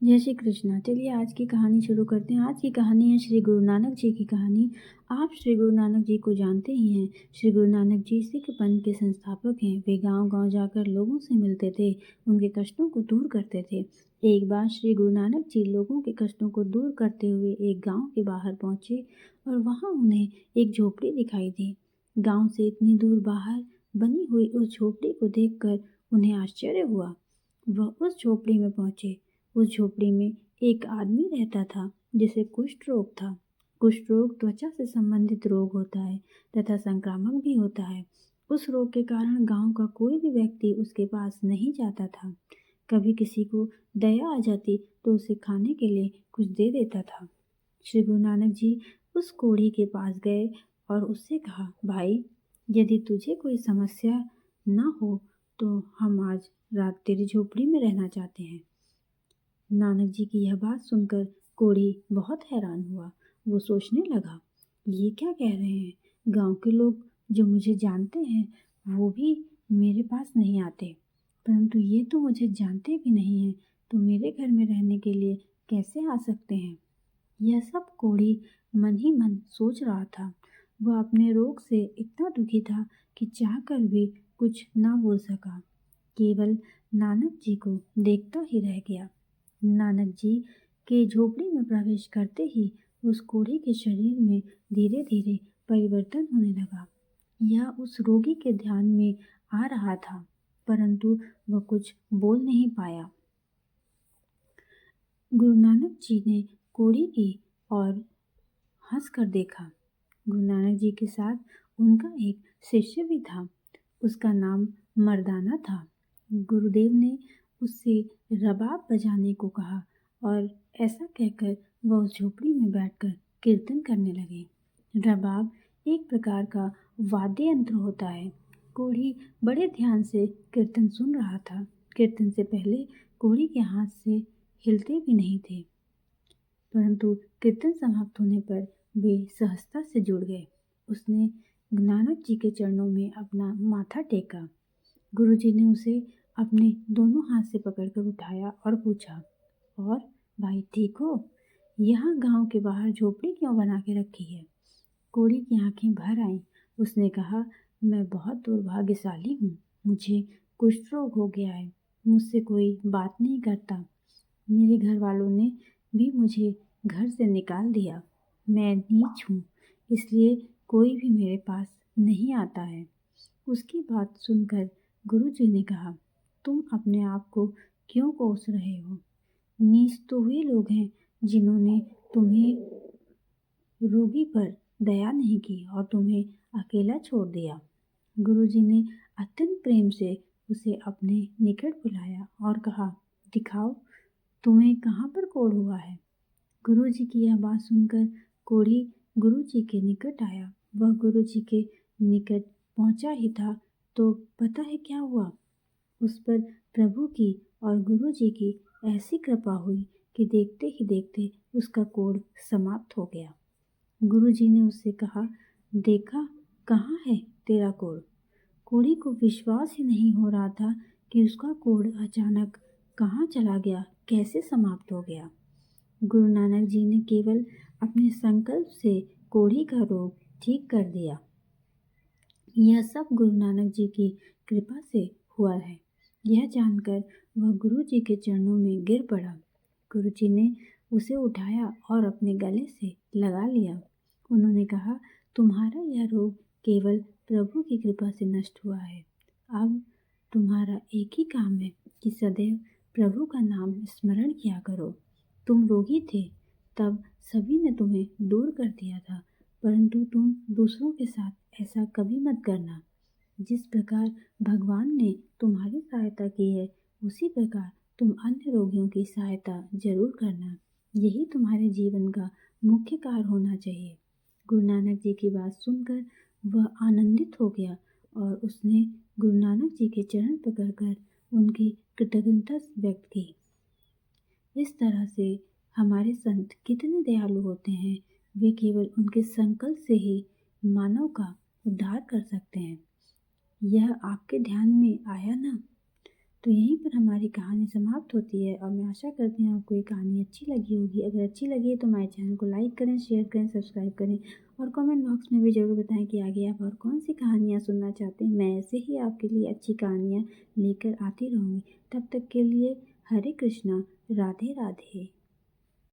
जय श्री कृष्णा। चलिए आज की कहानी शुरू करते हैं। आज की कहानी है श्री गुरु नानक जी की कहानी। आप श्री गुरु नानक जी को जानते ही हैं। श्री गुरु नानक जी सिख पंथ के संस्थापक हैं। वे गांव-गांव जाकर लोगों से मिलते थे, उनके कष्टों को दूर करते थे। एक बार श्री गुरु नानक जी लोगों के कष्टों को दूर करते हुए एक गाँव के बाहर पहुँचे और वहाँ उन्हें एक झोपड़ी दिखाई दी। गाँव से इतनी दूर बाहर बनी हुई उस झोपड़ी को देखकर उन्हें आश्चर्य हुआ। वह उस झोपड़ी में पहुँचे। उस झोपड़ी में एक आदमी रहता था जिसे कुष्ठ रोग था। कुष्ठ रोग त्वचा से संबंधित रोग होता है तथा संक्रामक भी होता है। उस रोग के कारण गांव का कोई भी व्यक्ति उसके पास नहीं जाता था। कभी किसी को दया आ जाती तो उसे खाने के लिए कुछ दे देता था। श्री गुरु नानक जी उस कोढ़ी के पास गए और उससे कहा, भाई, यदि तुझे कोई समस्या ना हो तो हम आज रात तेरी झोपड़ी में रहना चाहते हैं। नानक जी की यह बात सुनकर कोढ़ी बहुत हैरान हुआ। वो सोचने लगा, ये क्या कह रहे हैं? गांव के लोग जो मुझे जानते हैं वो भी मेरे पास नहीं आते, परंतु ये तो मुझे जानते भी नहीं हैं, तो मेरे घर में रहने के लिए कैसे आ सकते हैं? यह सब कोढ़ी मन ही मन सोच रहा था। वह अपने रोग से इतना दुखी था कि चाहकर भी कुछ ना बोल सका, केवल नानक जी को देखता ही रह गया। नानक जी के झोपड़ी में प्रवेश करते ही उस कोढ़ी के शरीर में धीरे धीरे परिवर्तन होने लगा। यह उस रोगी के ध्यान में आ रहा था, परंतु वह कुछ बोल नहीं पाया। गुरु नानक जी ने कोढ़ी की ओर हंस कर देखा। गुरु नानक जी के साथ उनका एक शिष्य भी था। उसका नाम मर्दाना था। गुरुदेव ने उससे रबाब बजाने को कहा और ऐसा कहकर वह उस झोपड़ी में बैठकर कीर्तन करने लगे। रबाब एक प्रकार का वाद्य यंत्र होता है। कोढ़ी बड़े ध्यान से कीर्तन सुन रहा था। कीर्तन से पहले कोढ़ी के हाथ से हिलते भी नहीं थे, परंतु कीर्तन समाप्त होने पर वे सहजता से जुड़ गए। उसने नानक जी के चरणों में अपना माथा टेका। गुरुजी ने उसे अपने दोनों हाथ से पकड़कर उठाया और पूछा, और भाई ठीक हो? यहाँ गांव के बाहर झोपड़ी क्यों बना के रखी है? कोढ़ी की आंखें भर आईं। उसने कहा, मैं बहुत दुर्भाग्यशाली हूँ। मुझे कुष्ठ रोग हो गया है। मुझसे कोई बात नहीं करता। मेरे घर वालों ने भी मुझे घर से निकाल दिया। मैं नीच हूँ, इसलिए कोई भी मेरे पास नहीं आता है। उसकी बात सुनकर गुरुजी ने कहा, तुम अपने आप को क्यों कोस रहे हो? नीच तो वे लोग हैं जिन्होंने तुम्हें रोगी पर दया नहीं की और तुम्हें अकेला छोड़ दिया। गुरुजी ने अत्यंत प्रेम से उसे अपने निकट बुलाया और कहा, दिखाओ, तुम्हें कहाँ पर कोढ़ हुआ है? गुरुजी की यह बात सुनकर कोढ़ी गुरुजी के निकट आया। वह गुरुजी के निकट पहुंचा ही था तो पता है क्या हुआ? उस पर प्रभु की और गुरुजी की ऐसी कृपा हुई कि देखते ही देखते उसका कोढ़ समाप्त हो गया। गुरुजी ने उससे कहा, देखा, कहाँ है तेरा कोढ़? कोढ़ी को विश्वास ही नहीं हो रहा था कि उसका कोढ़ अचानक कहाँ चला गया, कैसे समाप्त हो गया। गुरु नानक जी ने केवल अपने संकल्प से कोढ़ी का रोग ठीक कर दिया। यह सब गुरु नानक जी की कृपा से हुआ है। यह जानकर वह गुरु जी के चरणों में गिर पड़ा। गुरु जी ने उसे उठाया और अपने गले से लगा लिया। उन्होंने कहा, तुम्हारा यह रोग केवल प्रभु की कृपा से नष्ट हुआ है। अब तुम्हारा एक ही काम है कि सदैव प्रभु का नाम स्मरण किया करो। तुम रोगी थे, तब सभी ने तुम्हें दूर कर दिया था, परंतु तुम दूसरों के साथ ऐसा कभी मत करना। जिस प्रकार भगवान ने तुम्हारी सहायता की है, उसी प्रकार तुम अन्य रोगियों की सहायता जरूर करना। यही तुम्हारे जीवन का मुख्य कार्य होना चाहिए। गुरु नानक जी की बात सुनकर वह आनंदित हो गया और उसने गुरु नानक जी के चरण पकड़कर उनकी कृतज्ञता व्यक्त की। इस तरह से हमारे संत कितने दयालु होते हैं। वे केवल उनके संकल्प से ही मानव का उद्धार कर सकते हैं। यह आपके ध्यान में आया ना? तो यहीं पर हमारी कहानी समाप्त होती है और मैं आशा करती हूँ आपको ये कहानी अच्छी लगी होगी। अगर अच्छी लगी है तो हमारे चैनल को लाइक करें, शेयर करें, सब्सक्राइब करें और कमेंट बॉक्स में भी ज़रूर बताएं कि आगे आप और कौन सी कहानियाँ सुनना चाहते हैं। मैं ऐसे ही आपके लिए अच्छी कहानियाँ लेकर आती रहूँगी। तब तक के लिए हरे कृष्णा, राधे राधे।